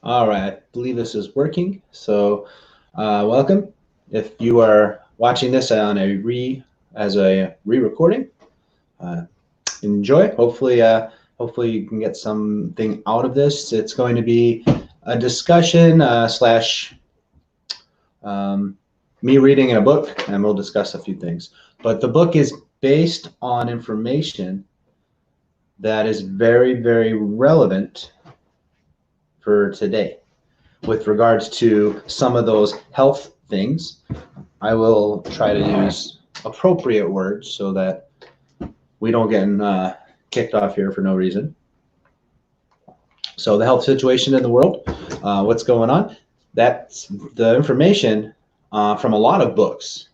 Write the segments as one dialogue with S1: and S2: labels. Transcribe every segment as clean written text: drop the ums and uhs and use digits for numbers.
S1: All right, I believe this is working. So, welcome. If you are watching this on as a re-recording, uh, enjoy. Hopefully you can get something out of this. It's going to be a discussion slash me reading in a book, and we'll discuss a few things. But the book is based on information that is very, very relevant for today. With regards to some of those health things, I will try to use appropriate words so that we don't get kicked off here for no reason. So the health situation in the world, what's going on, that's the information from a lot of books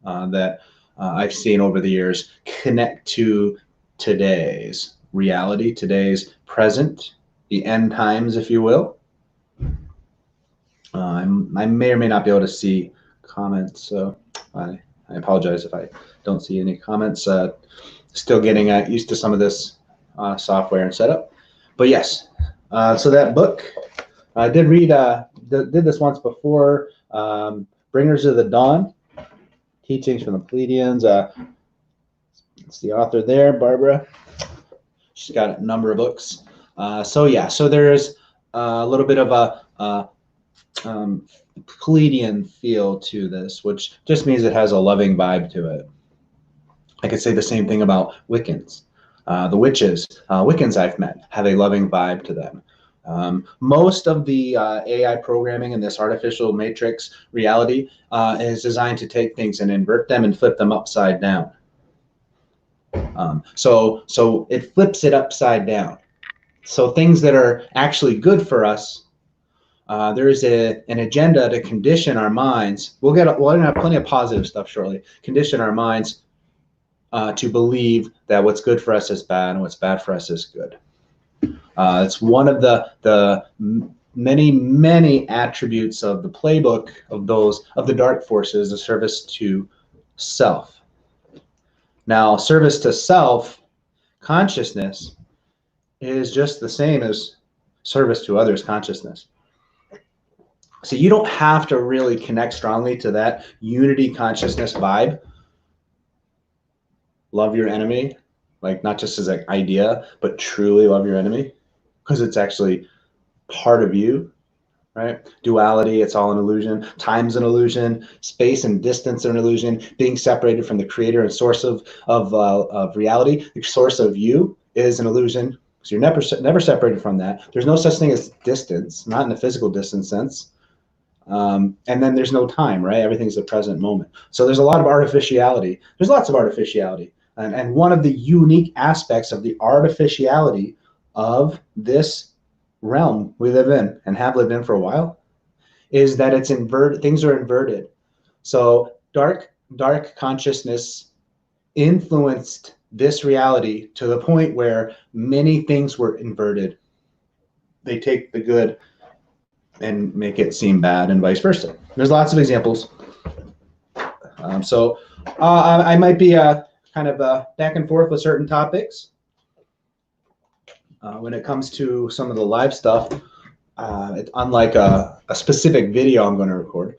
S1: that I've seen over the years connect to today's reality, today's present, the end times, if you will. I may or may not be able to see comments, so I apologize if I don't see any comments. Still getting used to some of this software and setup. But yes, so that book, I did read, did this once before, Bringers of the Dawn, Teachings from the Pleiadians. It's the author there, Barbara. She's got a number of books. So yeah, so there's a little bit of a Pleiadian feel to this, which just means it has a loving vibe to it. I could say the same thing about Wiccans. The witches, Wiccans I've met, have a loving vibe to them. Most of the AI programming in this artificial matrix reality is designed to take things and invert them and flip them upside down. So it flips it upside down. So things that are actually good for us, there is an agenda to condition our minds. We're gonna have plenty of positive stuff shortly. Condition our minds to believe that what's good for us is bad and what's bad for us is good. It's one of the many attributes of the playbook of the dark forces, the service to self. Now, service to self consciousness is just the same as service to others consciousness. So you don't have to really connect strongly to that unity consciousness vibe. Love your enemy, like not just as an idea, but truly love your enemy, because it's actually part of you, right? Duality, it's all an illusion. Time's an illusion. Space and distance are an illusion. Being separated from the creator and source of reality, the source of you, is an illusion. So you're never separated from that. There's no such thing as distance, not in the physical distance sense. And then there's no time, right? Everything's the present moment. So there's a lot of artificiality. There's lots of artificiality. And one of the unique aspects of the artificiality of this realm we live in and have lived in for a while is that it's inverted. Things are inverted. So dark consciousness influenced this reality to the point where many things were inverted. They take the good and make it seem bad and vice versa. There's lots of examples. So I might be kind of back and forth with certain topics. When it comes to some of the live stuff, unlike a specific video I'm going to record,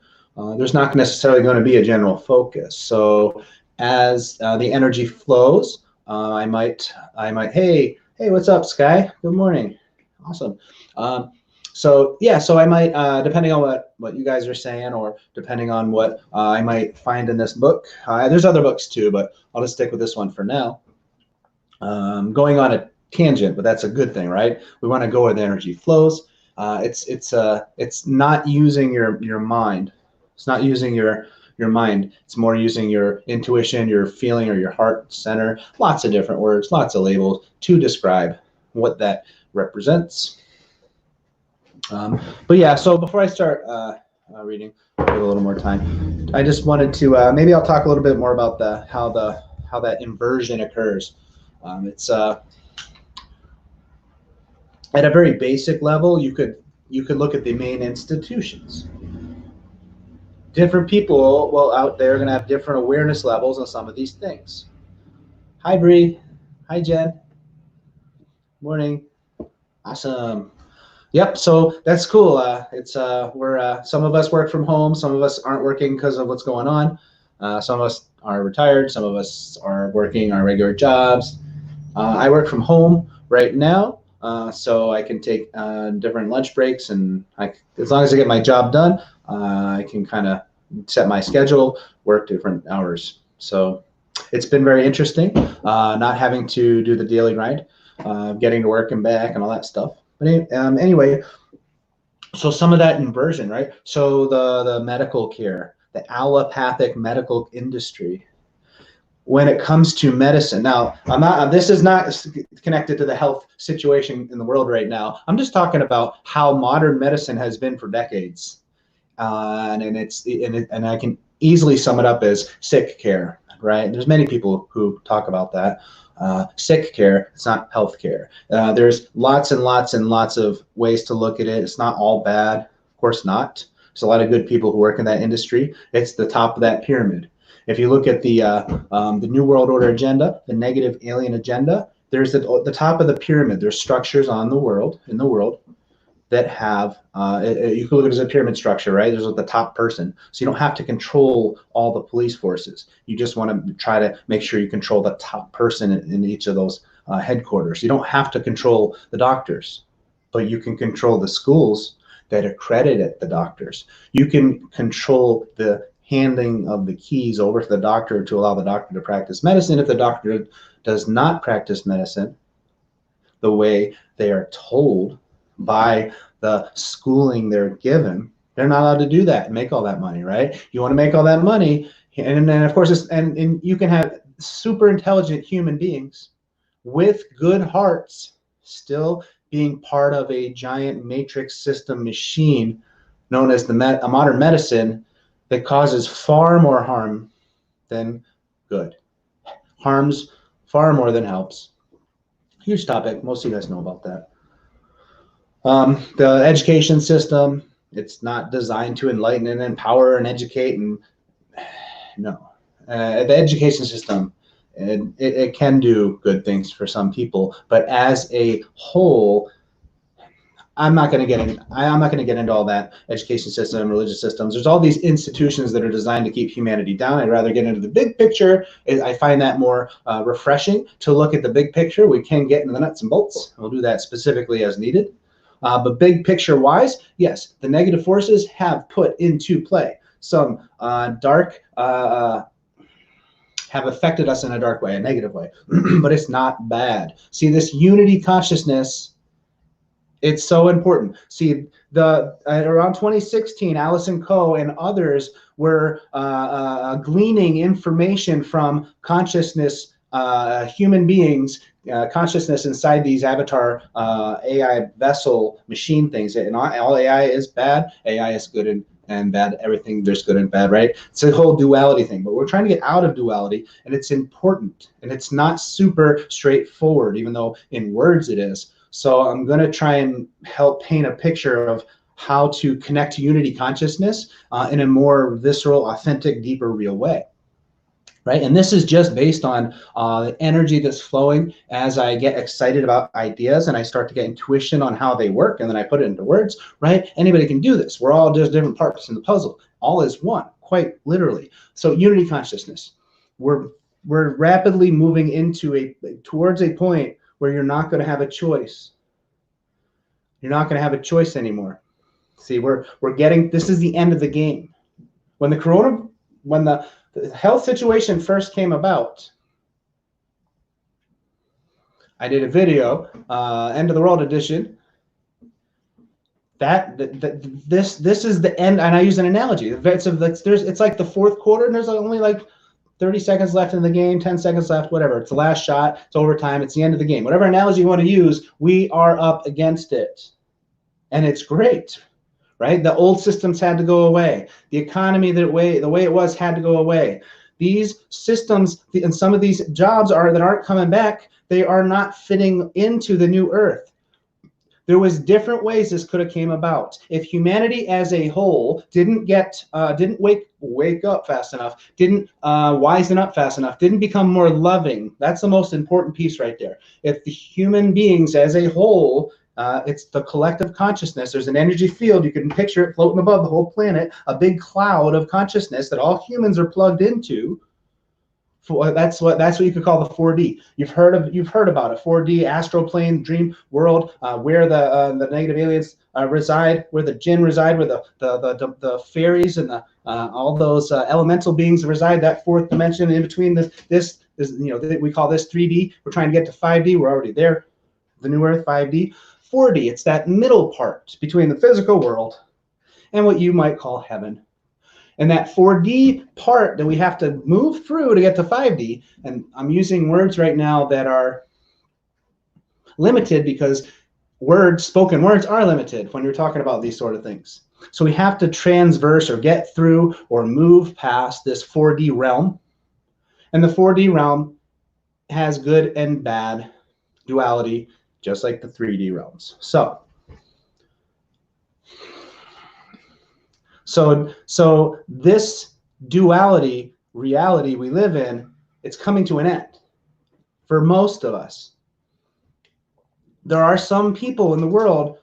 S1: there's not necessarily going to be a general focus. So as the energy flows, I might, hey, what's up, Sky? Good morning. Awesome. So yeah, so I might, depending on what you guys are saying, or depending on what I might find in this book, there's other books too, but I'll just stick with this one for now. Going on a tangent, but that's a good thing, right? We want to go where the energy flows. It's not using your mind. It's not using your mind. It's more using your intuition, your feeling, or your heart center. Lots of different words, lots of labels to describe what that represents. But yeah, so before I start reading, give a little more time. I just wanted to maybe I'll talk a little bit more about how that inversion occurs. It's at a very basic level. You could look at the main institutions. Different people out there are going to have different awareness levels on some of these things. Hi, Bree. Hi, Jen. Morning. Awesome. Yep. So that's cool. It's we're some of us work from home. Some of us aren't working because of what's going on. Some of us are retired. Some of us are working our regular jobs. I work from home right now, so I can take different lunch breaks, and as long as I get my job done, I can kind of set my schedule, work different hours. So it's been very interesting, not having to do the daily grind, getting to work and back and all that stuff. But anyway, so some of that inversion, right? So the medical care, the allopathic medical industry, when it comes to medicine. Now, this is not connected to the health situation in the world right now. I'm just talking about how modern medicine has been for decades. And I can easily sum it up as sick care, right? There's many people who talk about that. Sick care, it's not health care. There's lots and lots and lots of ways to look at it. It's not all bad, of course not. There's a lot of good people who work in that industry. It's the top of that pyramid. If you look at the New World Order agenda, the negative alien agenda, there's the top of the pyramid. There's structures in the world that have, you can look at it as a pyramid structure, right? There's the top person. So you don't have to control all the police forces. You just want to try to make sure you control the top person in each of those headquarters. You don't have to control the doctors, but you can control the schools that accredit the doctors. You can control the handing of the keys over to the doctor to allow the doctor to practice medicine. If the doctor does not practice medicine the way they are told by the schooling they're given, they're not allowed to do that and make all that money, right? You want to make all that money, and then of course, and you can have super intelligent human beings with good hearts still being part of a giant matrix system machine known as a modern medicine that causes far more harm than good. Harms far more than helps. Huge topic. Most of you guys know about that. The education system, it's not designed to enlighten and empower and educate. And no, the education system, it can do good things for some people, but as a whole, I'm not going to get into all that education system, religious systems. There's all these institutions that are designed to keep humanity down. I'd rather get into the big picture. I find that more refreshing to look at the big picture. We can get into the nuts and bolts. We'll do that specifically as needed. But big picture wise, yes, the negative forces have put into play some dark, have affected us in a dark way, a negative way, but it's not bad. See, this unity consciousness, it's so important. See, around 2016, Allison Coe and others were gleaning information from consciousness, human beings, consciousness inside these avatar AI vessel machine things. And all AI is bad. AI is good and bad. Everything, there's good and bad, right? It's a whole duality thing. But we're trying to get out of duality, and it's important. And it's not super straightforward, even though in words it is. So I'm going to try and help paint a picture of how to connect to unity consciousness in a more visceral, authentic, deeper, real way, right? And this is just based on the energy that's flowing as I get excited about ideas and I start to get intuition on how they work, and then I put it into words, right? Anybody can do this. We're all just different parts in the puzzle. All is one, quite literally. So unity consciousness. We're rapidly moving into towards a point where you're not going to have a choice. You're not going to have a choice anymore. See, this is the end of the game. When the health situation first came about, I did a video, End of the World edition. This is the end, and I use an analogy. It's like the fourth quarter, and there's only like 30 seconds left in the game, 10 seconds left, whatever. It's the last shot. It's overtime. It's the end of the game. Whatever analogy you want to use, we are up against it. And it's great, right? The old systems had to go away. The economy, the way it was, had to go away. These systems and some of these jobs that aren't coming back, they are not fitting into the new earth. There was different ways this could have came about. If humanity as a whole didn't wake up fast enough, didn't wisen up fast enough, didn't become more loving, that's the most important piece right there. If the human beings as a whole It's the collective consciousness. There's an energy field. You can picture it floating above the whole planet, a big cloud of consciousness that all humans are plugged into. That's what you could call the 4D. You've heard about it. 4D astral plane, dream world, where the negative aliens reside, where the jinn reside, where the fairies and all those elemental beings reside. That fourth dimension in between this we call this 3D. We're trying to get to 5D. We're already there. The new Earth, 5D, 4D. It's that middle part between the physical world and what you might call heaven. And that 4D part that we have to move through to get to 5D, and I'm using words right now that are limited because spoken words are limited when you're talking about these sort of things. So we have to transverse or get through or move past this 4D realm. And the 4D realm has good and bad duality, just like the 3D realms. So this duality reality we live in, it's coming to an end for most of us. There are some people in the world,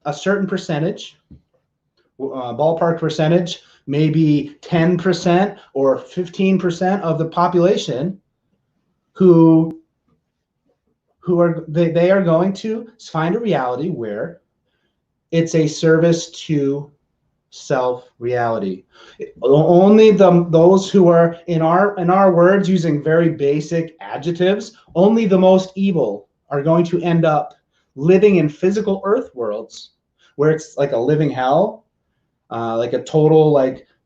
S1: a certain percentage, ballpark percentage, maybe 10% or 15% of the population who are going to find a reality where it's a service to self-reality. Only those who are, in our words, using very basic adjectives, only the most evil are going to end up living in physical earth worlds where it's like a living hell, like a total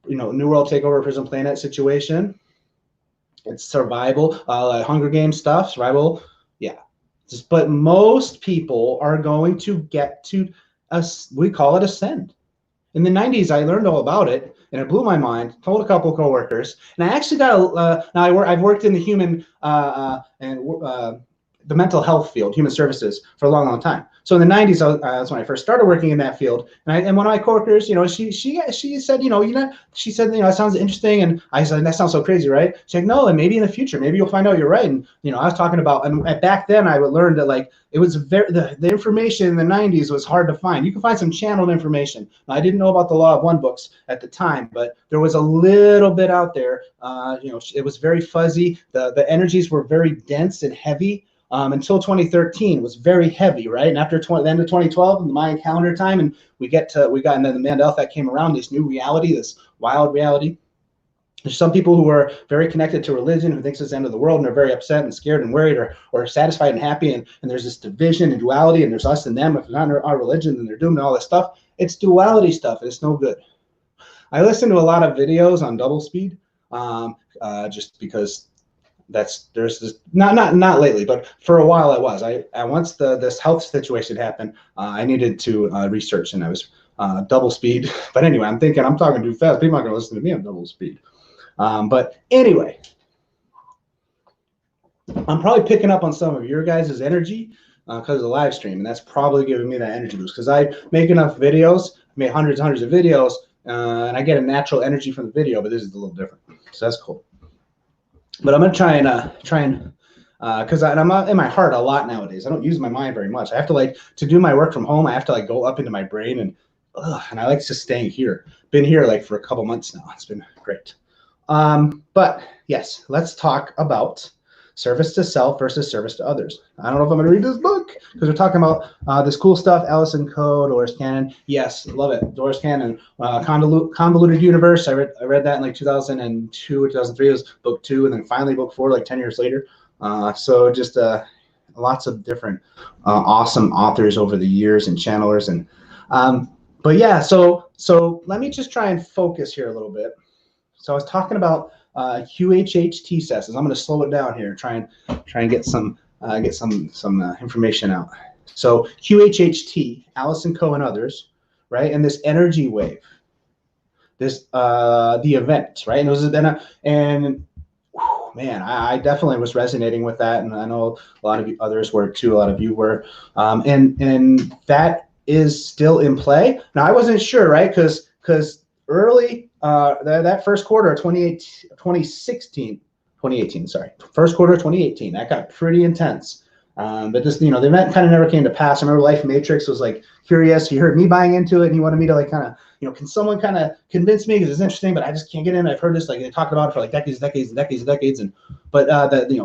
S1: New World Takeover Prison Planet situation. It's survival, Hunger Games stuff, survival, yeah. But most people are going to get to we call it ascend. In the 90s, I learned all about it, and it blew my mind. Told a couple of coworkers, and I actually got I've worked in the human the mental health field, human services, for a long, long time. So in the 90s, that's when I first started working in that field. And one of my coworkers, she said, she said, it sounds interesting. And I said, that sounds so crazy, right? She's like, no, and maybe in the future, maybe you'll find out you're right. And, I was talking about, and back then I would learn that it was the information in the 90s was hard to find. You can find some channeled information. Now, I didn't know about the Law of One books at the time, but there was a little bit out there. It was very fuzzy. The energies were very dense and heavy. Until 2013 was very heavy, right? And after the end of 2012, the Mayan calendar time, and we got into the Mandela effect came around, this new reality, this wild reality. There's some people who are very connected to religion, who thinks it's the end of the world, and they're very upset and scared and worried, or satisfied and happy, and there's this division and duality, and there's us and them. If it's not our religion, then they're doomed and all this stuff. It's duality stuff, and it's no good. I listen to a lot of videos on double speed, just because there's this not lately, but for a while I was. Once this health situation happened, I needed to research, and I was double speed. But anyway, I'm talking too fast. People aren't going to listen to me on double speed. But anyway, I'm probably picking up on some of your guys' energy because of the live stream, and that's probably giving me that energy boost because I make enough videos, I made hundreds and hundreds of videos, and I get a natural energy from the video, but this is a little different. So that's cool. But I'm gonna try and because I'm in my heart a lot nowadays. I don't use my mind very much. I have to do my work from home. I have to go up into my brain, and I like just staying here. Been here for a couple months now. It's been great. But yes, let's talk about service to self versus service to others. I don't know if I'm gonna read this book because we're talking about this cool stuff. Allison Coe, Dolores Cannon. Yes, love it. Dolores Cannon, Convoluted Universe. I read that in 2002 or 2003. It was book 2, and then finally book 4 10 years later. So just lots of different awesome authors over the years and channelers, and but yeah. So let me just try and focus here a little bit. So I was talking about QHHT sessions. I'm going to slow it down here and try and get some information out. So QHHT, Allison Coe and others, right? And this energy wave, this the event, right? And it was man, I definitely was resonating with that, and I know a lot of you others were too. A lot of you were, and that is still in play. Now I wasn't sure, right? Because early that first quarter of 2018, sorry, first quarter of 2018, that got pretty intense. But just, the event kind of never came to pass. I remember Life Matrix was like curious. He heard me buying into it, and he wanted me to like kind of, can someone kind of convince me, because it's interesting, but I just can't get in. I've heard this, like they talked about it for like decades, but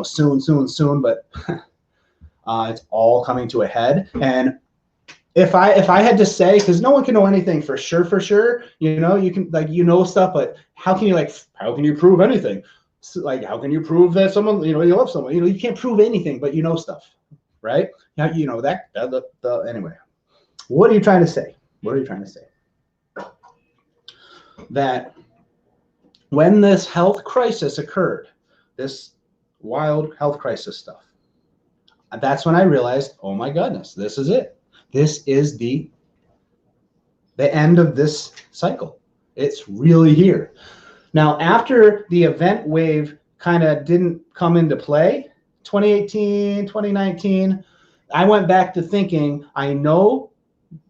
S1: soon, but it's all coming to a head. And if I had to say, because no one can know anything for sure, you can stuff, but how can you prove anything? So, like, how can you prove that someone, you love someone? You can't prove anything, but stuff, right? Now, anyway, what are you trying to say? That when this health crisis occurred, this wild health crisis stuff, that's when I realized, oh my goodness, this is it. This is the end of this cycle. It's really here. Now, after the event wave kind of didn't come into play, 2018, 2019, I went back to thinking, I know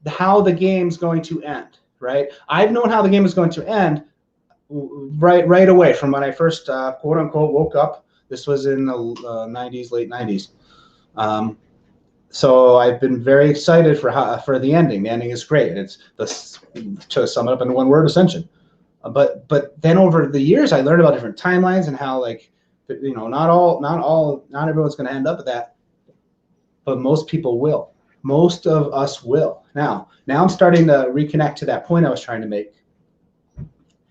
S1: how the game's going to end, right? I've known how the game is going to end right away from when I first, quote unquote, woke up. This was in the 90s, late 90s. So I've been very excited for the ending. The ending is great. It's to sum it up in one word, Ascension. But then over the years, I learned about different timelines and how, like, not everyone's going to end up with that, but most people will. Most of us will. Now I'm starting to reconnect to that point I was trying to make.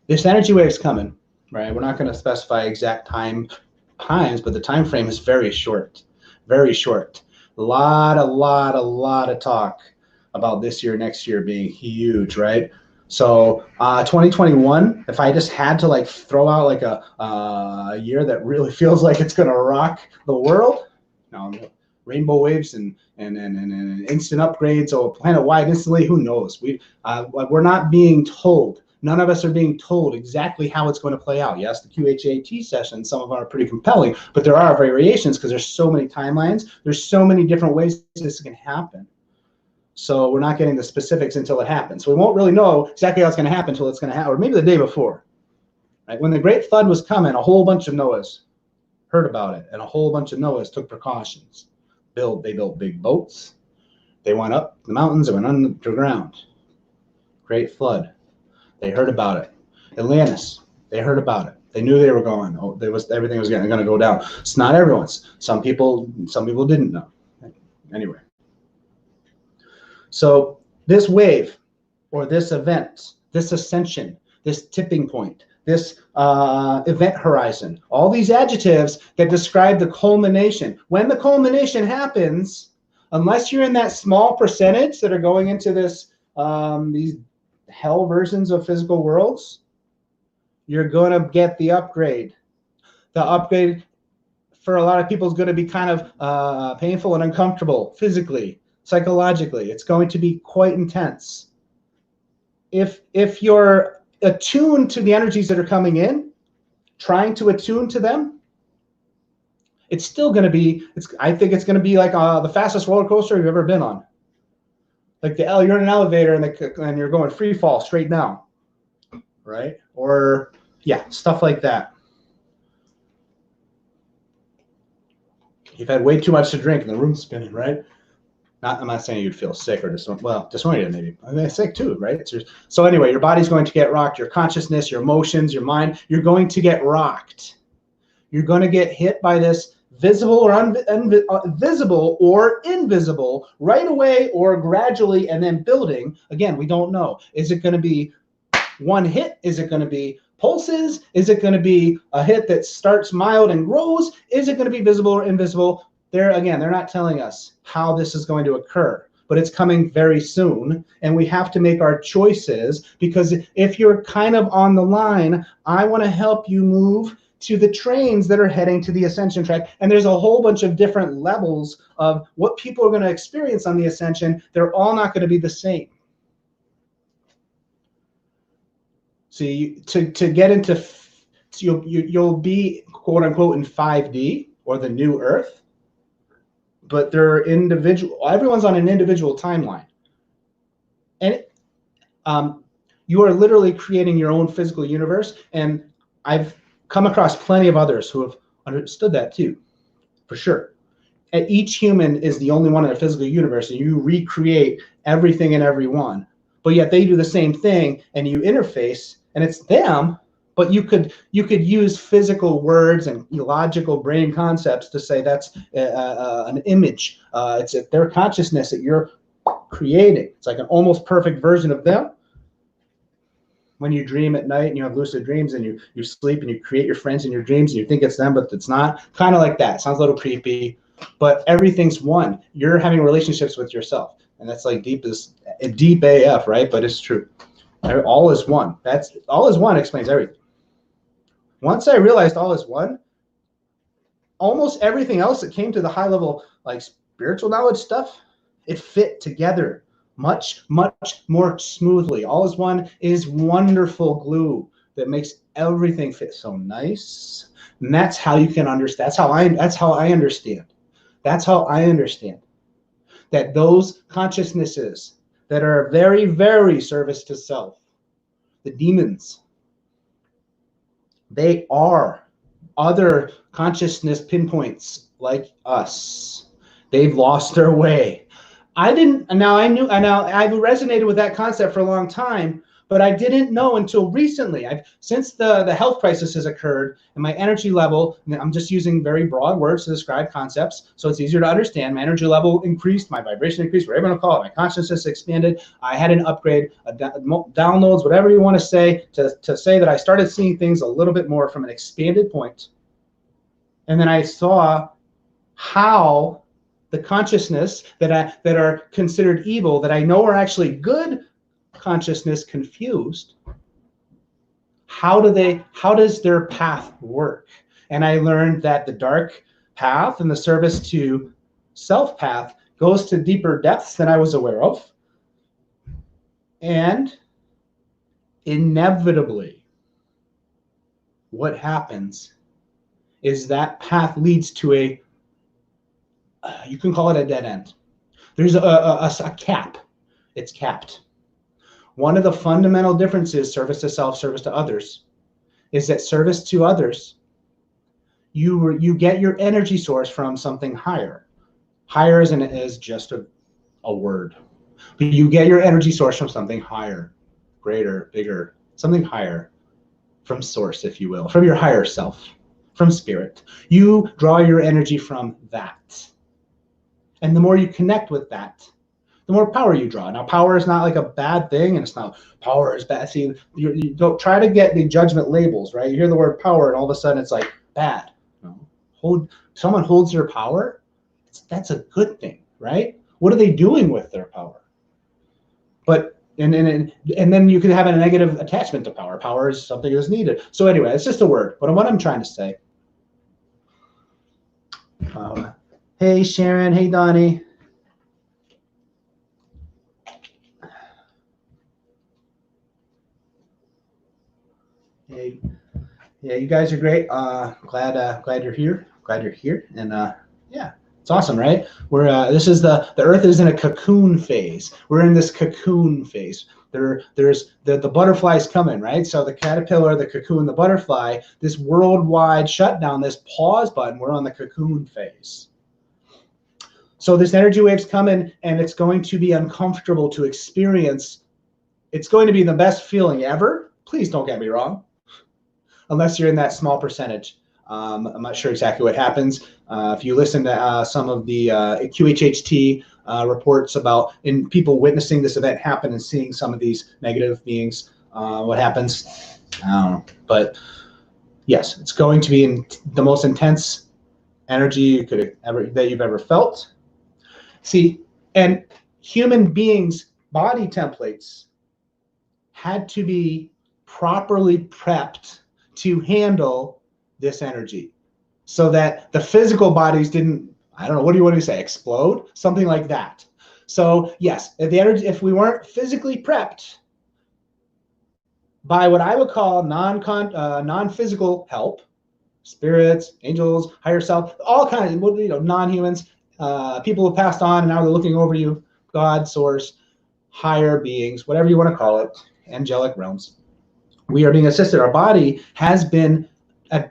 S1: This energy wave is coming, right? We're not going to specify exact times, but the time frame is very short, very short. A lot of talk about this year, next year being huge, right? So 2021, if I just had to like throw out like a year that really feels like it's gonna rock the world, rainbow waves and instant upgrades or planet-wide instantly, who knows? We're not being told. None of us are being told exactly how it's going to play out. Yes, the QHAT sessions, some of them are pretty compelling, but there are variations because there's so many timelines. There's so many different ways this can happen. So we're not getting the specifics until it happens. So we won't really know exactly how it's going to happen until it's going to happen, or maybe the day before. Right? When the Great Flood was coming, a whole bunch of Noahs heard about it, and a whole bunch of Noahs took precautions. They built big boats. They went up the mountains. They went underground. Great Flood. They heard about it. Atlantis, they heard about it. They knew they were going. Everything was going to go down. It's not everyone's. Some people didn't know. Anyway. So this wave, or this event, this ascension, this tipping point, this event horizon, all these adjectives that describe the culmination. When the culmination happens, unless you're in that small percentage that are going into this these hell versions of physical worlds, you're going to get the upgrade. The upgrade for a lot of people is going to be kind of painful and uncomfortable physically, psychologically. It's going to be quite intense. If you're attuned to the energies that are coming in, trying to attune to them, it's still going to be, I think it's going to be like the fastest roller coaster you've ever been on. Like you're in an elevator and you're going free fall straight down, right? Or yeah, stuff like that. You've had way too much to drink and the room's spinning, right? I'm not saying you'd feel sick or disoriented maybe. I mean, sick too, right? So anyway, your body's going to get rocked. Your consciousness, your emotions, your mind, you're going to get rocked. You're going to get hit by this visible or visible or invisible right away or gradually and then building. Again, we don't know. Is it going to be one hit? Is it going to be pulses? Is it going to be a hit that starts mild and grows? Is it going to be visible or invisible? They're not telling us how this is going to occur, but it's coming very soon, and we have to make our choices, because if you're kind of on the line, I want to help you move to the trains that are heading to the Ascension track. And there's a whole bunch of different levels of what people are going to experience on the Ascension. They're all not going to be the same. See, to get into, you'll be quote unquote in 5D or the new Earth, but they're individual. Everyone's on an individual timeline, and you are literally creating your own physical universe. And I've come across plenty of others who have understood that too, for sure. And each human is the only one in a physical universe, and you recreate everything and everyone. But yet they do the same thing, and you interface, and it's them. But you could use physical words and logical brain concepts to say that's an image. It's their consciousness that you're creating. It's like an almost perfect version of them. When you dream at night and you have lucid dreams and you sleep and you create your friends in your dreams and you think it's them, but it's not. Kind of like that. Sounds a little creepy, but everything's one. You're having relationships with yourself, and that's like deep AF, right? But it's true. All is one. That's all is one explains everything. Once I realized all is one, almost everything else that came to the high level, like spiritual knowledge stuff, it fit together much, much more smoothly. All is one is wonderful glue that makes everything fit so nice. And that's how you can understand. That's how I understand. That's how I understand that those consciousnesses that are very, very service to self, the demons, they are other consciousness pinpoints like us. They've lost their way. I've resonated with that concept for a long time, but I didn't know until recently. Since the health crisis has occurred and my energy level, I'm just using very broad words to describe concepts, so it's easier to understand. My energy level increased, my vibration increased, whatever you want to call it. My consciousness expanded. I had an upgrade, downloads, whatever you want to say that I started seeing things a little bit more from an expanded point. And then I saw how the consciousness that are considered evil, that I know are actually good consciousness, confused. How does their path work? And I learned that the dark path and the service to self path goes to deeper depths than I was aware of. And inevitably, what happens is that path leads to you can call it a dead end. There's a cap. It's capped. One of the fundamental differences, service to self, service to others, is that service to others, you get your energy source from something higher. Higher is just a word. But you get your energy source from something higher, greater, bigger, something higher, from source, if you will, from your higher self, from spirit. You draw your energy from that. And the more you connect with that, the more power you draw. Now, power is not like a bad thing, and it's not power is bad. See, you don't try to get the judgment labels, right? You hear the word power, and all of a sudden it's like bad. No. Someone holds their power, that's a good thing, right? What are they doing with their power? But and then you can have a negative attachment to power. Power is something that's needed. So anyway, it's just a word. But what I'm trying to say. Hey, Sharon. Hey, Donnie. Hey, yeah, you guys are great. Glad you're here. Glad you're here. And yeah, it's awesome, right? This is the Earth is in a cocoon phase. We're in this cocoon phase. There's the butterfly's coming, right? So the caterpillar, the cocoon, the butterfly, this worldwide shutdown, this pause button, we're on the cocoon phase. So this energy wave's coming, and it's going to be uncomfortable to experience. It's going to be the best feeling ever. Please don't get me wrong. Unless you're in that small percentage. I'm not sure exactly what happens. If you listen to some of the QHHT reports about in people witnessing this event happen and seeing some of these negative beings, what happens, I don't know. But yes, it's going to be in the most intense energy that you've ever felt. See, and human beings' body templates had to be properly prepped to handle this energy so that the physical bodies didn't, I don't know, what do you want to say, explode? Something like that. So yes, if we weren't physically prepped by what I would call non-physical help, spirits, angels, higher self, all kinds of, non-humans, people who passed on and now they're looking over you, God, source, higher beings, whatever you want to call it, angelic realms. We are being assisted. Our body has been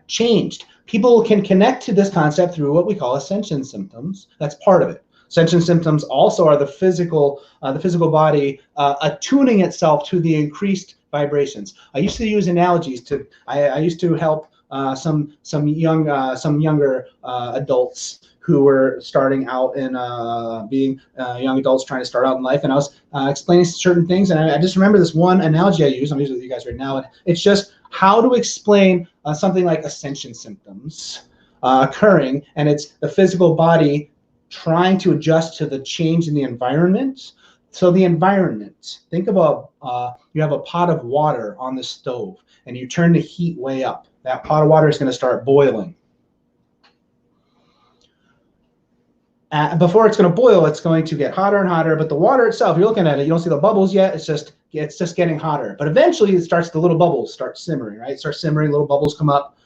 S1: changed. People can connect to this concept through what we call ascension symptoms. That's part of it. Ascension symptoms also are the physical body attuning itself to the increased vibrations. I used to use analogies to. I used to help some younger adults who were starting out in being young adults trying to start out in life, and I was explaining certain things, and I just remember this one analogy I use. I'm using it with you guys right now, and it's just how to explain something like ascension symptoms occurring, and it's the physical body trying to adjust to the change in the environment. So the environment, think about you have a pot of water on the stove, and you turn the heat way up. That pot of water is going to start boiling. Before it's going to boil, it's going to get hotter and hotter, but the water itself, you're looking at it, you don't see the bubbles yet, it's just getting hotter. But eventually the little bubbles start simmering, right? It starts simmering, little bubbles come up.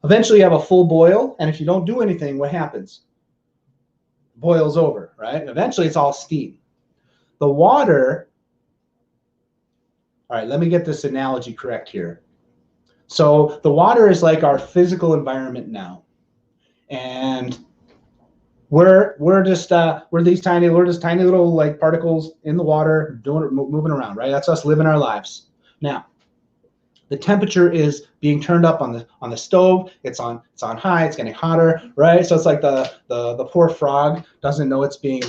S1: Eventually you have a full boil, and if you don't do anything, what happens? Boils over, right? Eventually it's all steam. The water, all right, let me get this analogy correct here. So the water is like our physical environment now. And we're just tiny little like particles in the water moving around, right? That's us living our lives. Now, the temperature is being turned up on the stove. It's on high. It's getting hotter, right? So it's like the poor frog doesn't know it's being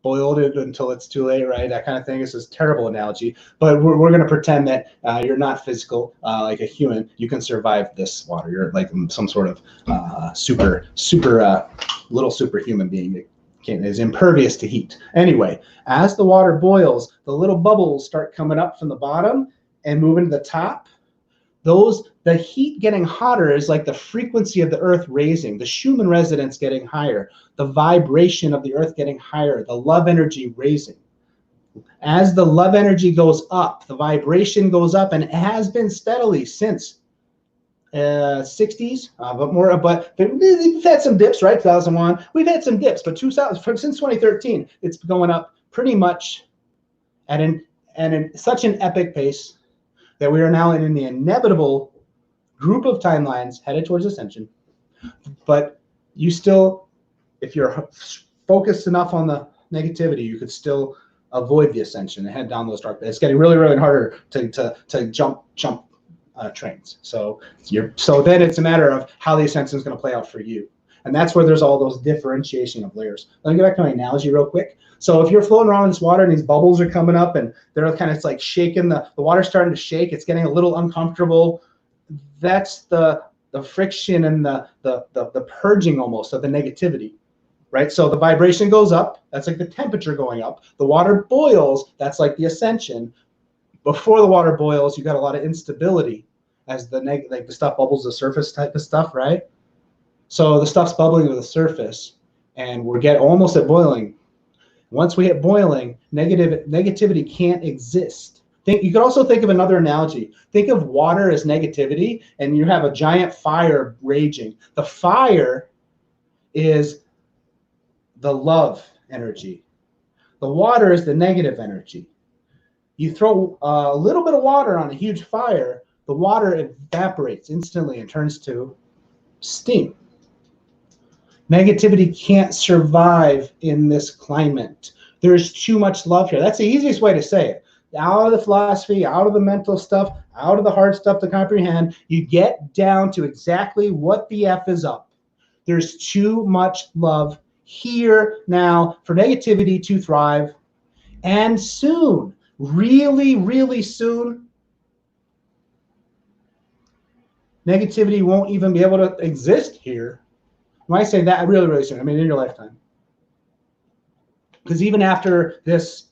S1: boiled until it's too late, right? That kind of thing. It's a terrible analogy, but we're going to pretend that you're not physical like a human. You can survive this water. You're like some sort of super little superhuman being that is impervious to heat. Anyway, as the water boils, the little bubbles start coming up from the bottom and moving to the top. The heat getting hotter is like the frequency of the earth raising, the Schumann resonance getting higher, the vibration of the earth getting higher, the love energy raising. As the love energy goes up, the vibration goes up, and it has been steadily since 60s, but we've had some dips, right? 2001, we've had some dips, but since 2013, it's going up pretty much at such an epic pace that we are now in the inevitable group of timelines headed towards ascension. But you still, if you're focused enough on the negativity, you could still avoid the ascension and head down those dark paths. It's getting really, really harder to jump trains. So then it's a matter of how the ascension is going to play out for you. And that's where there's all those differentiation of layers. Let me get back to my analogy real quick. So if you're floating around in this water and these bubbles are coming up and they're kind of, it's like shaking, the water's starting to shake, it's getting a little uncomfortable. That's the friction and the purging almost of the negativity, right? So the vibration goes up, that's like the temperature going up. The water boils, that's like the ascension. Before the water boils, you got a lot of instability as the stuff bubbles the surface type of stuff, right? So the stuff's bubbling to the surface, and we're almost at boiling. Once we hit boiling, negativity can't exist. You could also think of another analogy. Think of water as negativity, and you have a giant fire raging. The fire is the love energy. The water is the negative energy. You throw a little bit of water on a huge fire, the water evaporates instantly and turns to steam. Negativity can't survive in this climate. There's too much love here. That's the easiest way to say it. Out of the philosophy, out of the mental stuff, out of the hard stuff to comprehend, you get down to exactly what the F is up. There's too much love here now for negativity to thrive. And soon, really, really soon, negativity won't even be able to exist here. When I say that, really, really soon, I mean in your lifetime. Because even after this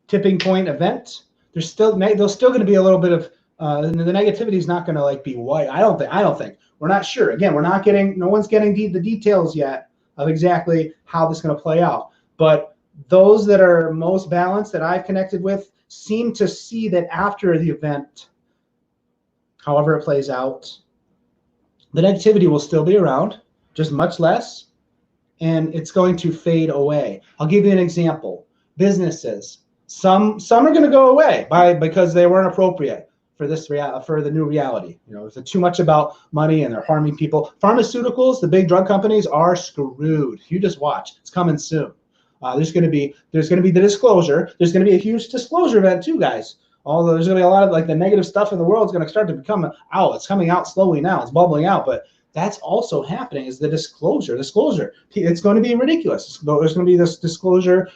S1: tipping point event, there's still going to be a little bit of the negativity is not going to like be white. I don't think. We're not sure. Again, no one's getting the details yet of exactly how this is going to play out. But those that are most balanced that I've connected with seem to see that after the event, however it plays out, the negativity will still be around, just much less, and it's going to fade away. I'll give you an example. Businesses, some are going to go away because they weren't appropriate. for the new reality. If it's too much about money and they're harming people. Pharmaceuticals, the big drug companies are screwed. You just watch. It's coming soon. There's going to be the disclosure. There's going to be a huge disclosure event too, guys. Although there's going to be a lot of like the negative stuff in the world is going to start to become out. It's coming out slowly now. It's bubbling out, but that's also happening is the disclosure. It's going to be ridiculous. There's going to be this disclosure.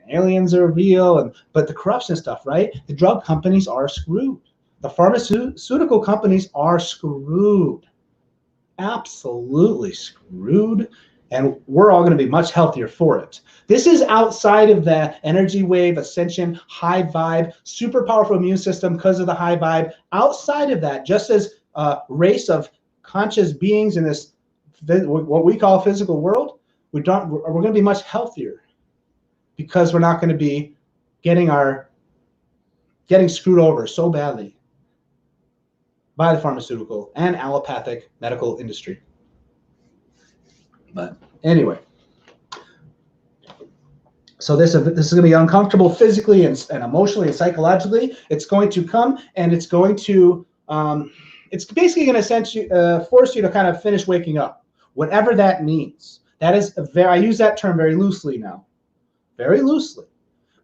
S1: Aliens are real, but the corruption stuff, right? The drug companies are screwed. The pharmaceutical companies are screwed. Absolutely screwed. And we're all going to be much healthier for it. This is outside of the energy wave, ascension, high vibe, super powerful immune system because of the high vibe. Outside of that, just as a race of conscious beings in this, what we call physical world, we're going to be much healthier because we're not going to be getting screwed over so badly by the pharmaceutical and allopathic medical industry. But anyway, so this is going to be uncomfortable physically and emotionally and psychologically. It's going to come, and it's going to it's basically going to force you to kind of finish waking up, whatever that means. That is I use that term very loosely now, very loosely.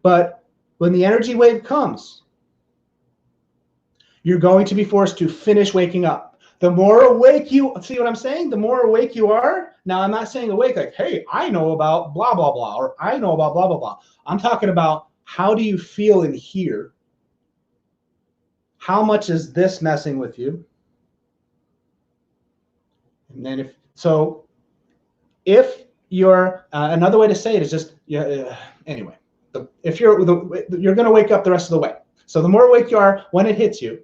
S1: But when the energy wave comes, you're going to be forced to finish waking up. The more awake see what I'm saying? The more awake you are. Now, I'm not saying awake like, hey, I know about blah, blah, blah, or I know about blah, blah, blah. I'm talking about how do you feel in here? How much is this messing with you? And then if you're, another way to say it is just, anyway, if you're going to wake up the rest of the way. So the more awake you are when it hits you,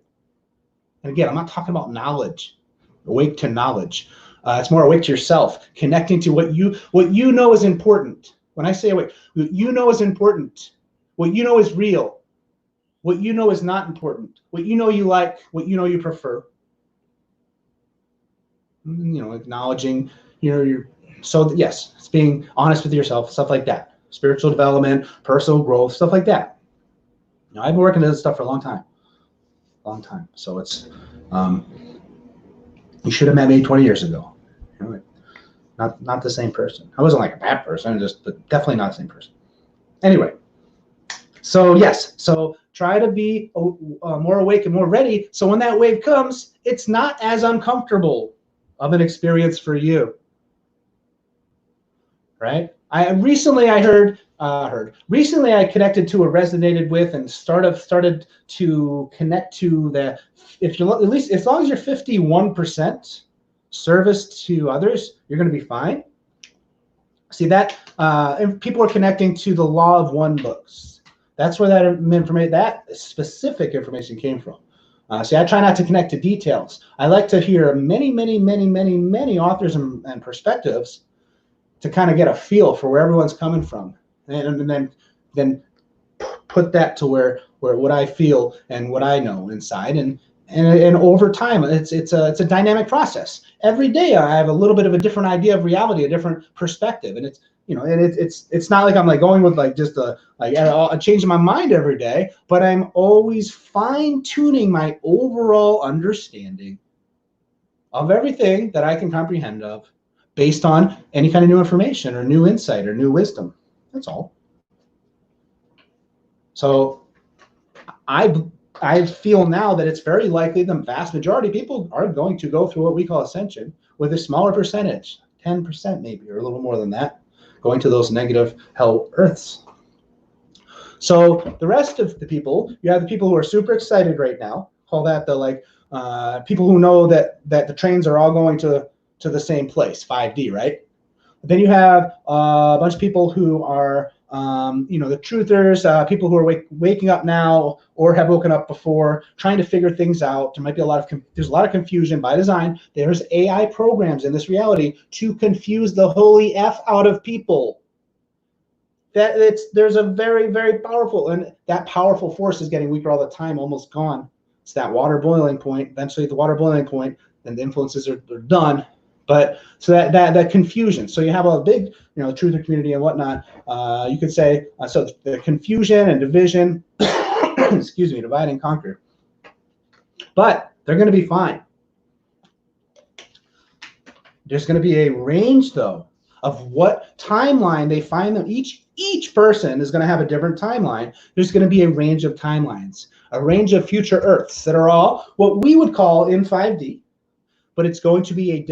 S1: and again, I'm not talking about knowledge, awake to knowledge. It's more awake to yourself, connecting to what you know is important. When I say awake, what you know is important, what you know is real, what you know is not important, what you know you like, what you know you prefer. Acknowledging so yes, it's being honest with yourself, stuff like that. Spiritual development, personal growth, stuff like that. I've been working on this stuff for a long time. So it's you should have met me 20 years ago. Not the same person. I wasn't like a bad person, but definitely not the same person. Anyway, so yes, so try to be more awake and more ready. So when that wave comes, it's not as uncomfortable of an experience for you, right? Recently I connected to or resonated with and started to connect to the, if you're at least, as long as you're 51% service to others, you're going to be fine. See that, and people are connecting to the Law of One books. That's where that specific information came from. See, I try not to connect to details. I like to hear many authors and perspectives to kind of get a feel for where everyone's coming from, and then put that to where what I feel and what I know inside, and over time, it's a dynamic process. Every day, I have a little bit of a different idea of reality, a different perspective, and it's not like I'm like going with like just a changing my mind every day, but I'm always fine tuning my overall understanding of everything that I can comprehend of, based on any kind of new information or new insight or new wisdom. That's all. So I feel now that it's very likely the vast majority of people are going to go through what we call ascension, with a smaller percentage, 10% maybe, or a little more than that, going to those negative hell earths. So the rest of the people, you have the people who are super excited right now, call that the people who know that the trains are all going to the same place, 5D, right? Then you have a bunch of people who are, the truthers, people who are waking up now or have woken up before, trying to figure things out. There might be there's a lot of confusion by design. There's AI programs in this reality to confuse the holy F out of people. There's a very, very powerful, and that powerful force is getting weaker all the time, almost gone. It's that water boiling point. Eventually, at the water boiling point, then the influences are done. But so that confusion. So you have a big, truther community and whatnot. You could say so the confusion and division. Excuse me, divide and conquer. But they're going to be fine. There's going to be a range, though, of what timeline they find them. Each person is going to have a different timeline. There's going to be a range of timelines, a range of future Earths that are all what we would call in 5D, but it's going to be a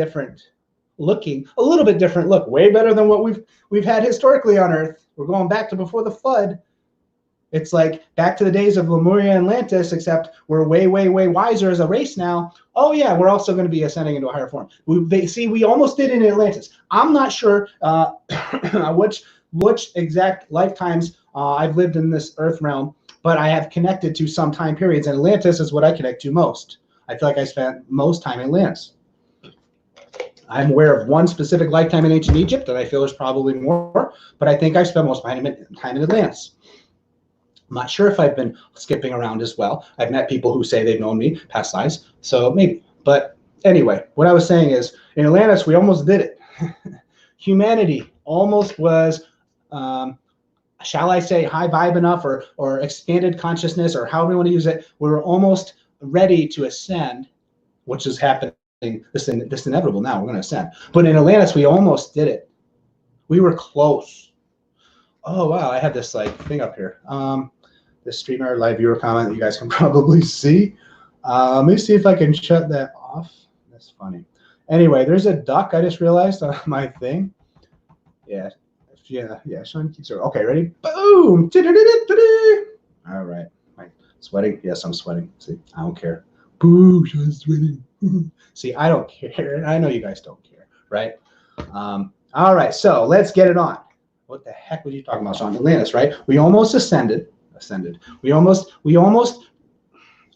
S1: little bit different look, way better than what we've had historically on Earth. We're going back to before the flood. It's like back to the days of Lemuria and Atlantis, except we're way, way, way wiser as a race now. Oh yeah, we're also going to be ascending into a higher form. We almost did it in Atlantis. I'm not sure which exact lifetimes I've lived in this Earth realm, but I have connected to some time periods, and Atlantis is what I connect to most. I feel like I spent most time in Atlantis. I'm aware of one specific lifetime in ancient Egypt, and I feel there's probably more, but I think I spent most of my time in Atlantis. I'm not sure if I've been skipping around as well. I've met people who say they've known me past lives, so maybe. But anyway, what I was saying is, in Atlantis, we almost did it. Humanity almost was, shall I say, high vibe enough, or expanded consciousness, or however you want to use it. We were almost ready to ascend, which is happening. This inevitable now. We're going to ascend. But in Atlantis, we almost did it. We were close. Oh wow, I have this like thing up here. This StreamYard live viewer comment that you guys can probably see. Let me see if I can shut that off. That's funny. Anyway, there's a duck I just realized on my thing. Yeah. Shawn keeps her. Okay, ready? Boom! All right. Am I sweating? Yes, I'm sweating. See, I don't care. Boo! Shawn's sweating. See, I don't care. I know you guys don't care, right? All right, so let's get it on. What the heck were you talking about, Shawn? Atlantis, right? We almost ascended. We almost,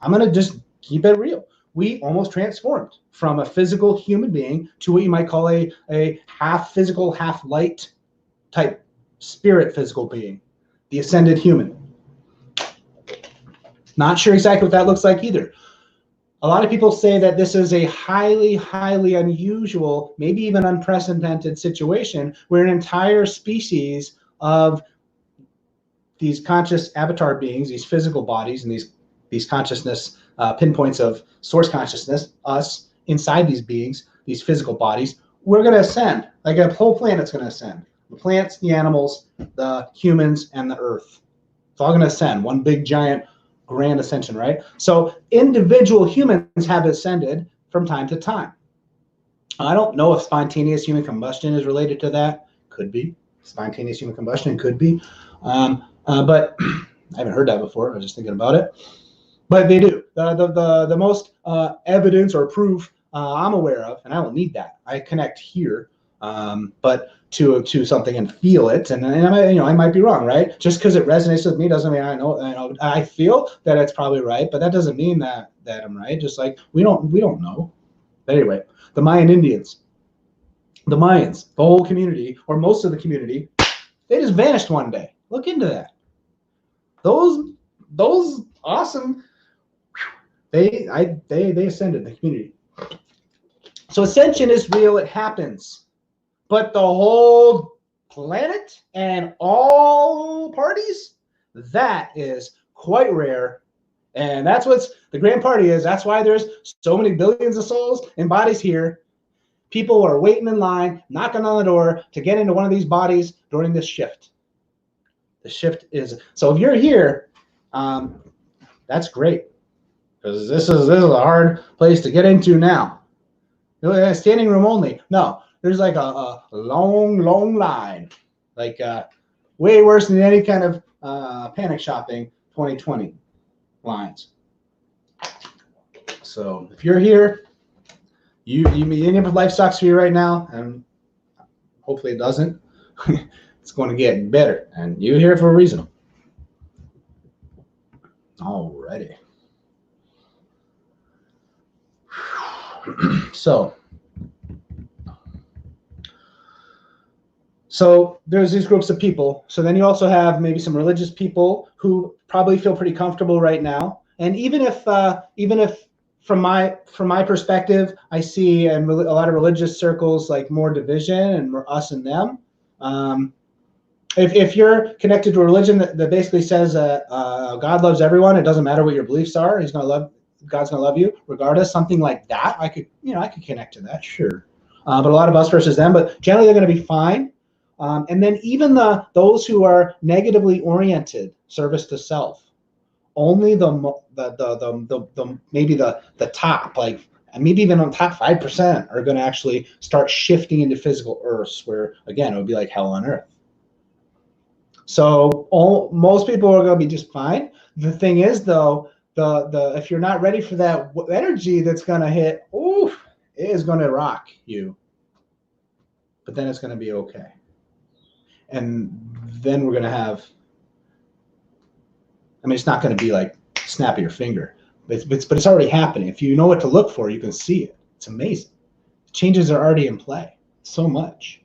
S1: I'm going to just keep it real. We almost transformed from a physical human being to what you might call a half physical, half light type spirit physical being, the ascended human. Not sure exactly what that looks like either. A lot of people say that this is a highly, highly unusual, maybe even unprecedented situation where an entire species of these conscious avatar beings, these physical bodies, and these consciousness pinpoints of source consciousness, us, inside these beings, these physical bodies, we're going to ascend. Like a whole planet's going to ascend. The plants, the animals, the humans, and the earth. It's all going to ascend. One big, giant, grand ascension, right? So individual humans have ascended from time to time. I don't know if spontaneous human combustion is related to that. Could be. Spontaneous human combustion could be. But I haven't heard that before. I was just thinking about it. But they do. The most evidence or proof I'm aware of, and I don't need that. I connect here, but to something and feel it, and I might be wrong, right? Just because it resonates with me doesn't mean I know. I feel that it's probably right, but that doesn't mean that I'm right. Just like we don't know. But anyway, the Mayan Indians, the Mayans, the whole community, or most of the community, they just vanished one day. Look into that. Those awesome. They ascended the community. So ascension is real. It happens. But the whole planet and all parties, that is quite rare. And that's what the grand party is. That's why there's so many billions of souls and bodies here. People are waiting in line, knocking on the door to get into one of these bodies during this shift. The shift is, so if you're here, that's great. Because this is a hard place to get into now. Standing room only. No. There's like a long, long line, like way worse than any kind of panic shopping 2020 lines. So if you're here, any of life sucks for you right now, and hopefully it doesn't. It's going to get better, and you're here for a reason. Alrighty. So there's these groups of people. So then you also have maybe some religious people who probably feel pretty comfortable right now. And even if from my perspective, I see in a lot of religious circles like more division and more us and them. If you're connected to a religion that basically says God loves everyone, it doesn't matter what your beliefs are, He's going to love
S2: God's gonna love you regardless. Something like that, I could connect to that, sure. But a lot of us versus them. But generally, they're going to be fine. And then even those who are negatively oriented, service to self, only the maybe the top, like, and maybe even on top 5% are going to actually start shifting into physical earths, where again it would be like hell on earth. So most people are going to be just fine. The thing is, though, the if you're not ready for that energy that's going to hit, oof, it is going to rock you. But then it's going to be okay. And then we're going to have, I mean, it's not going to be like snap of your finger, but it's already happening. If you know what to look for, you can see it. It's amazing. The changes are already in play. So much.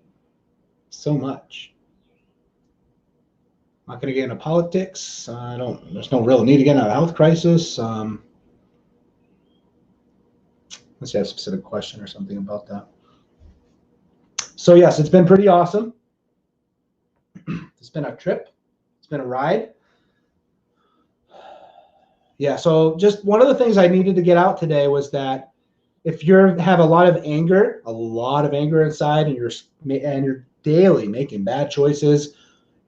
S2: So much. I'm not going to get into politics. There's no real need to get into a health crisis. Let's see, I have a specific question or something about that. So yes, it's been pretty awesome. It's been a trip. It's been a ride. Yeah, so just one of the things I needed to get out today was that if you have a lot of anger inside, and you're daily making bad choices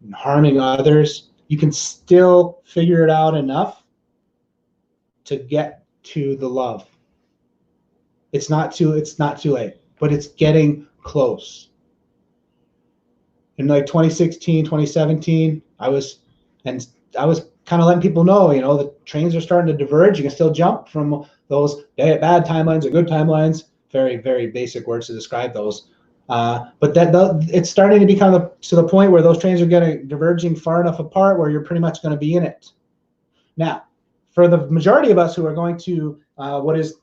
S2: and harming others, you can still figure it out enough to get to the love. It's not too late, but it's getting close. In like 2016, 2017, I was kind of letting people know, the trains are starting to diverge. You can still jump from those bad timelines or good timelines. Very, very basic words to describe those. But it's starting to become to the point where those trains are diverging far enough apart where you're pretty much going to be in it. Now, for the majority of us who are going to what is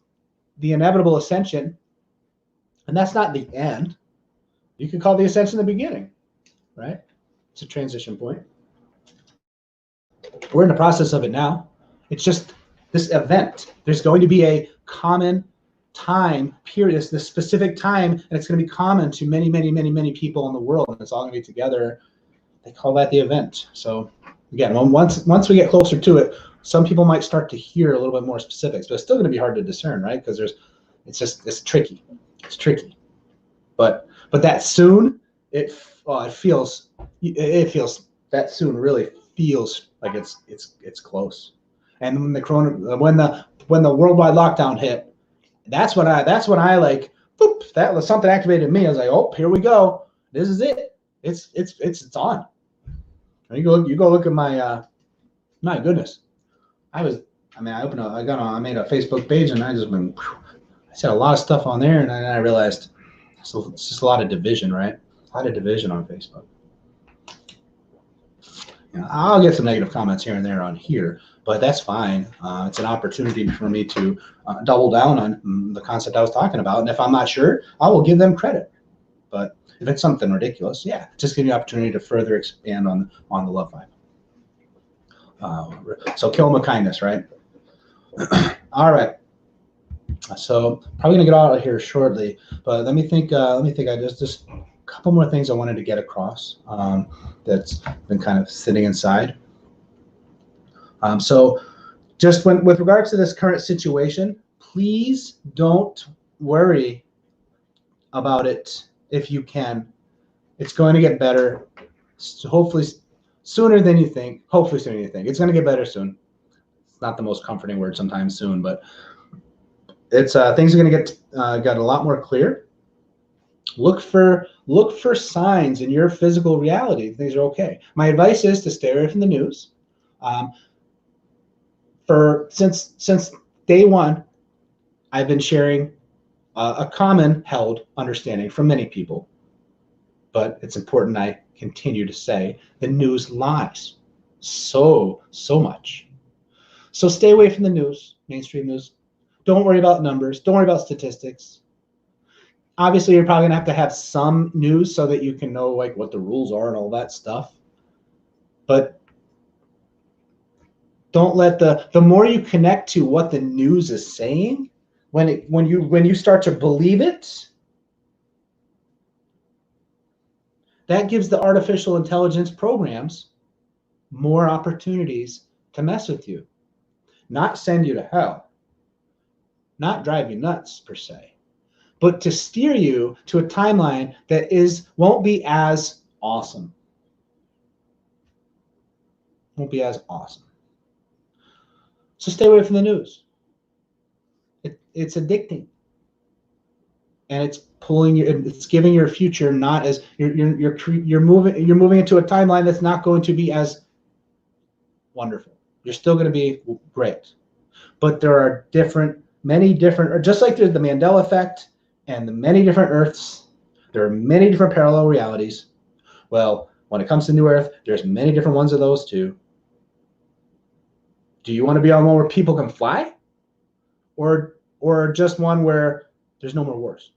S2: the inevitable ascension, and that's not the end. You could call the ascension the beginning, right? It's a transition point. We're in the process of it now. It's just this event. There's going to be a common time period, this specific time, and it's going to be common to many, many, many, many people in the world, and it's all going to be together. They call that the event. So again, once we get closer to it, some people might start to hear a little bit more specifics, but it's still going to be hard to discern, right? Because it's tricky. It's tricky. But that soon, it feels that soon really feels like it's close. And when the worldwide lockdown hit, that's when I like, boop, that was something activated in me. I was like, oh, here we go. This is it. It's on. You go look at my my goodness. I made a Facebook page, and I said a lot of stuff on there, and then I realized it's just a lot of division, right? A lot of division on Facebook. I'll get some negative comments here and there on here, but that's fine. It's an opportunity for me to double down on the concept I was talking about. And if I'm not sure, I will give them credit. But if it's something ridiculous, yeah, just give me an opportunity to further expand on the love vibe. So kill them with kindness, right? All right. So probably gonna get out of here shortly, but let me think. I just a couple more things I wanted to get across. That's been kind of sitting inside. So just with regards to this current situation, please don't worry about it if you can. It's going to get better, so hopefully sooner than you think. Hopefully sooner than you think. It's going to get better soon. It's not the most comforting word sometimes, soon, but it's things are going to get a lot more clear. Look for signs in your physical reality. Things are okay. My advice is to stay away from the news. Since day one, I've been sharing a common held understanding from many people, but it's important I continue to say the news lies so much. So stay away from the news, mainstream news. Don't worry about numbers. Don't worry about statistics. Obviously, you're probably gonna have to have some news so that you can know like what the rules are and all that stuff. But don't let the more you connect to what the news is saying, when you start to believe it, that gives the artificial intelligence programs more opportunities to mess with you, not send you to hell, not drive you nuts per se, but to steer you to a timeline that won't be as awesome. Won't be as awesome. So stay away from the news. It's addicting, and it's giving your future not as you're moving into a timeline that's not going to be as wonderful. You're still going to be great, but there are many different, just like there's the Mandela effect and the many different Earths, there are many different parallel realities. Well, when it comes to New Earth, there's many different ones of those too. Do you want to be on one where people can fly, or just one where there's no more wars?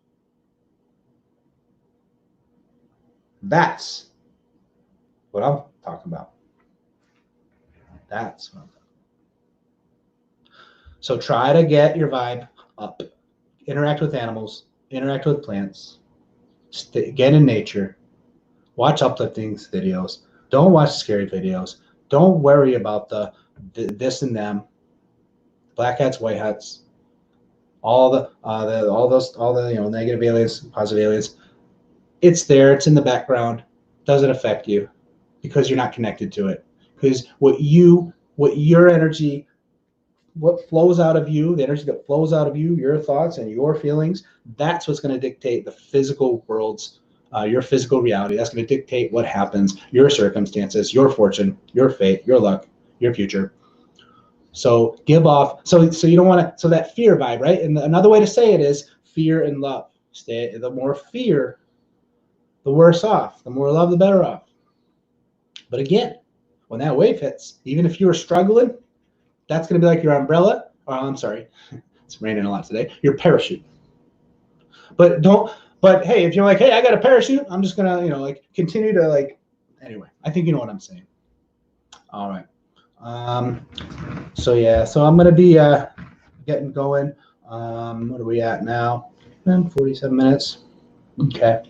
S2: That's what I'm talking about. That's what I'm talking about. So try to get your vibe up. Interact with animals. Interact with plants. Get in nature. Watch uplifting videos. Don't watch scary videos. Don't worry about the this and them. Black hats, white hats. All the negative aliens, positive aliens. It's there. It's in the background. Doesn't affect you because you're not connected to it. Because what your energy, what flows out of you, the energy that flows out of you, your thoughts and your feelings, that's what's going to dictate the physical world's, your physical reality. That's going to dictate what happens, your circumstances, your fortune, your fate, your luck, your future. So give off. So you don't want to. So that fear vibe, right? And another way to say it is fear and love. The more fear, the worse off. The more love, the better off. But again, when that wave hits, even if you were struggling, that's going to be like your umbrella. Or I'm sorry, it's raining a lot today. Your parachute. But hey, if you're like, hey, I got a parachute, I'm just gonna, continue to Anyway, I think you know what I'm saying. All right. So yeah, so I'm gonna be getting going. What are we at now? 47 minutes. Okay.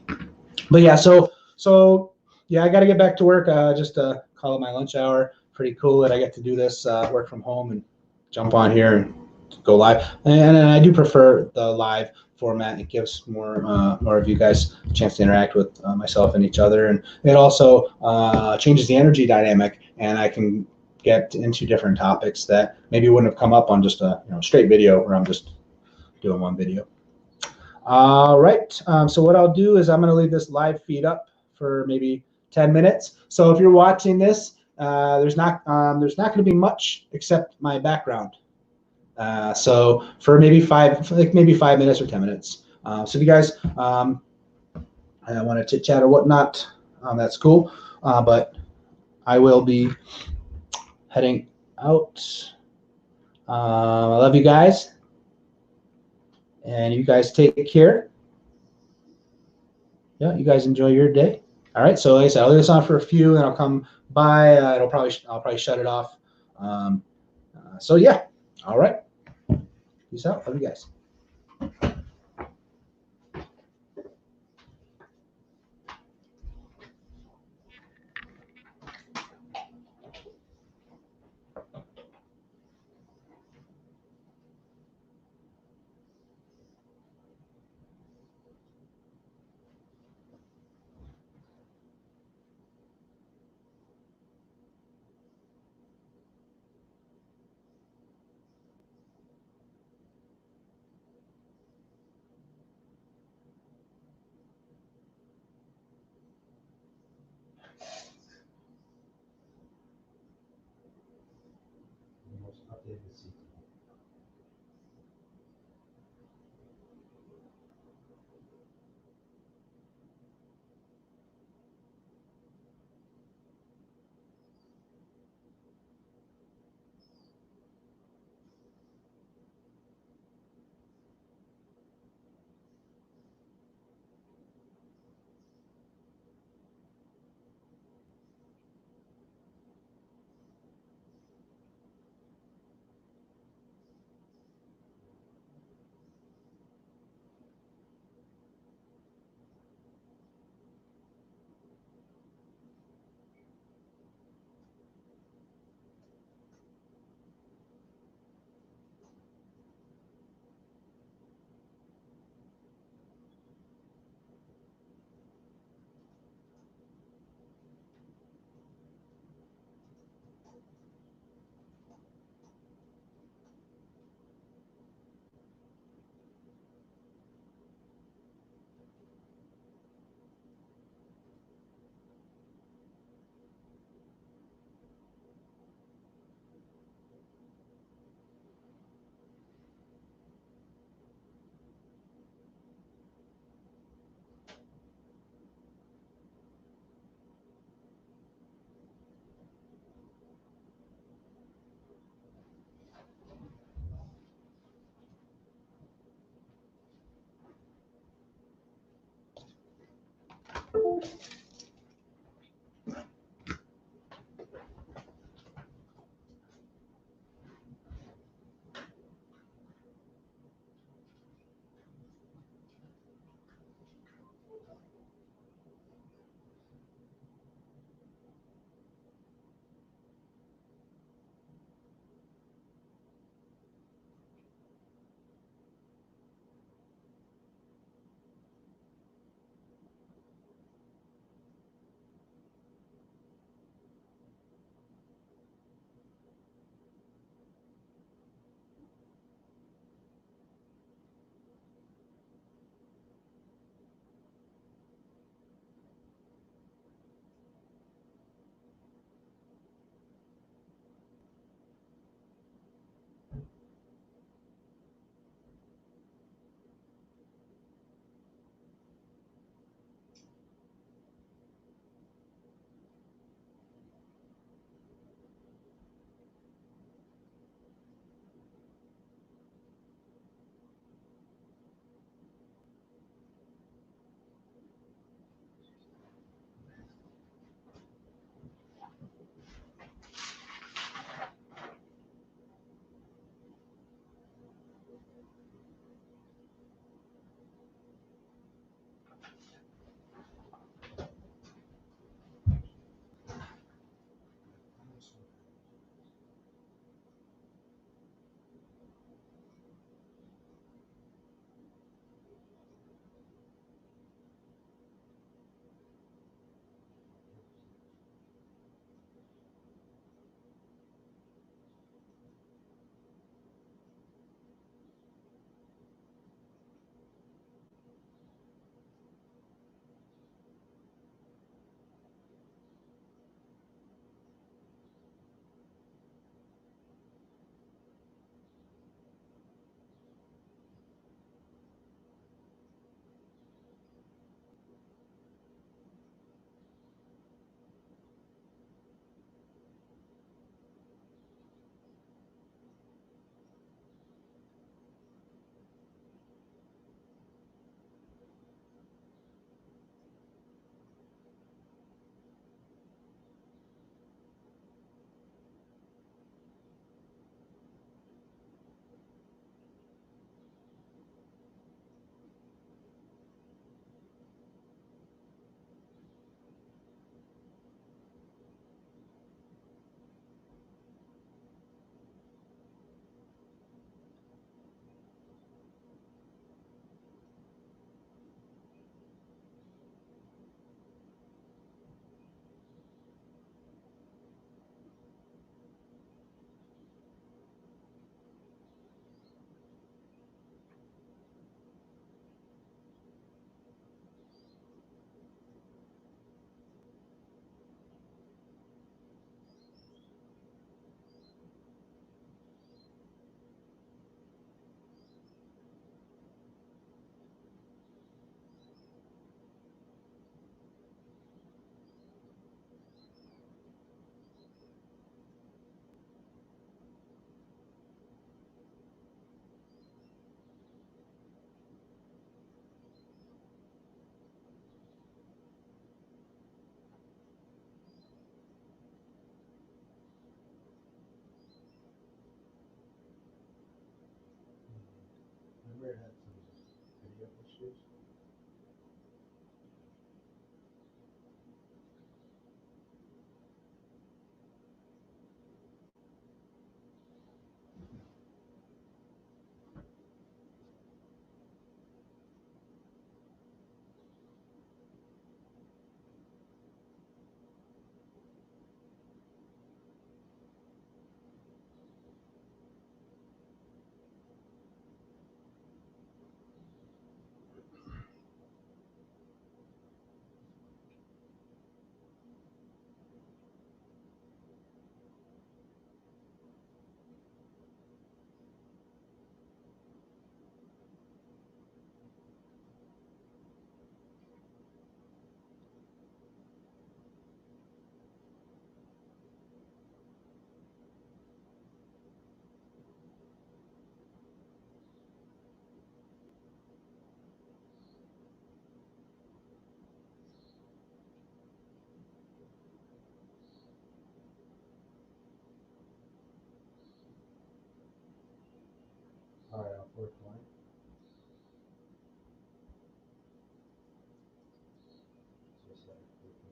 S2: But yeah, so yeah, I got to get back to work. Just call it my lunch hour. Pretty cool that I get to do this work from home and jump on here and go live. And I do prefer the live format. It gives more of you guys a chance to interact with myself and each other, and it also changes the energy dynamic. And I can get into different topics that maybe wouldn't have come up on just a straight video where I'm just doing one video. All right. So what I'll do is I'm going to leave this live feed up for maybe 10 minutes. So if you're watching this, there's not going to be much except my background. So for maybe 5 minutes or 10 minutes. So if you guys want to chit chat or whatnot, that's cool. But I will be heading out. I love you guys. And you guys take care. Yeah, you guys enjoy your day. All right, so like I said, I'll leave this on for a few, and I'll come by. I'll probably shut it off. So yeah, all right. Peace out. Love you guys. Remember it had some video issues? All right, on 420. Just like 420.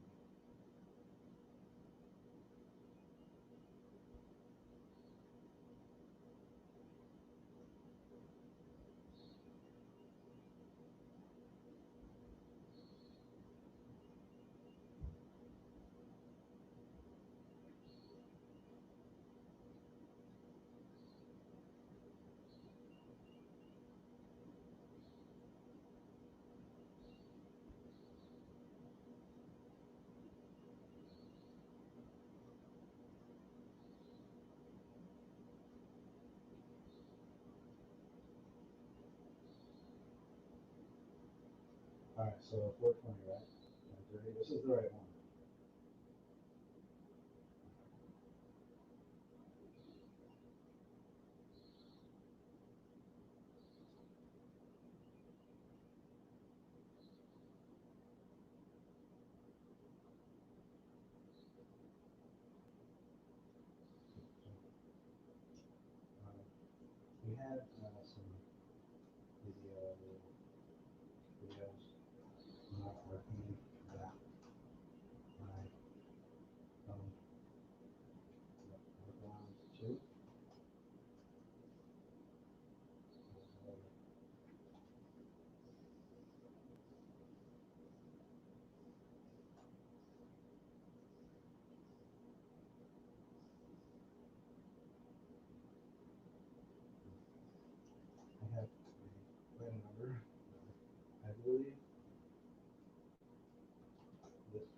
S2: All right, so 420, right? 930. This is the right one. Um, we had some video videos. Yeah. Right. Round two. I have quite a number. I believe this is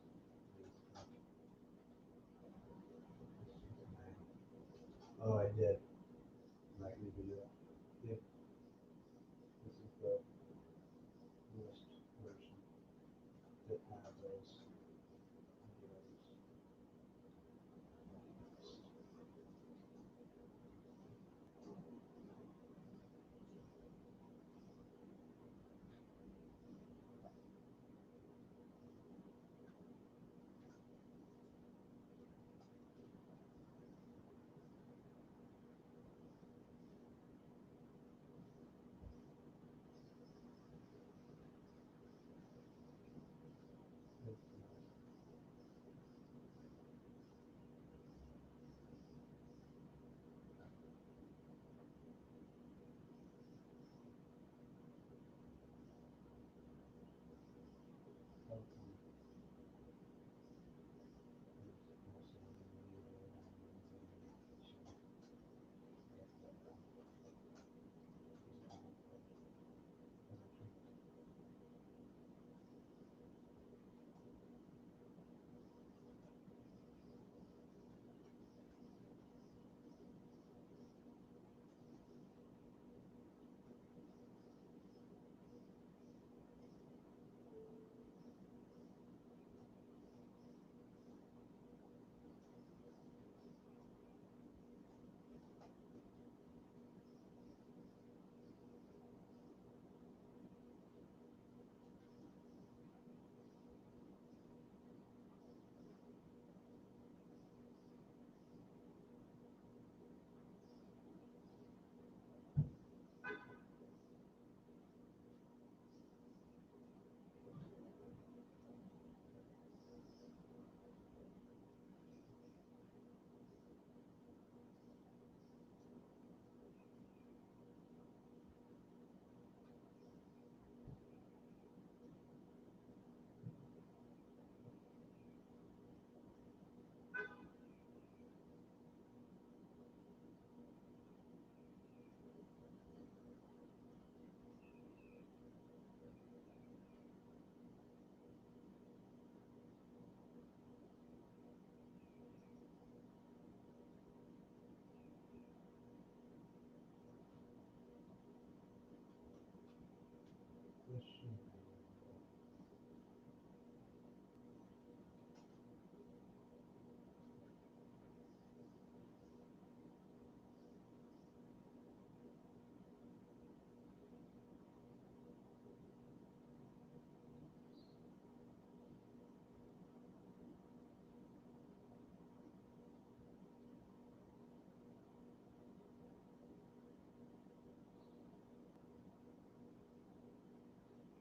S2: oh, I did. I can do that. Yeah. This is the list version that has those ideas.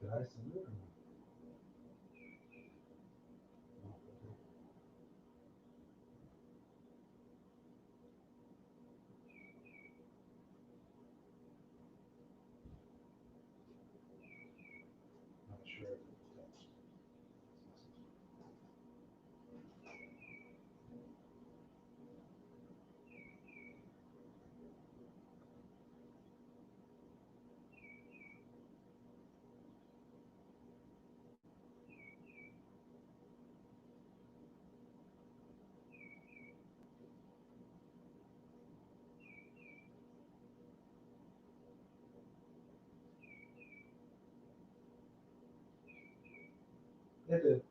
S2: Did I send it or not? Not sure if it's text. It did.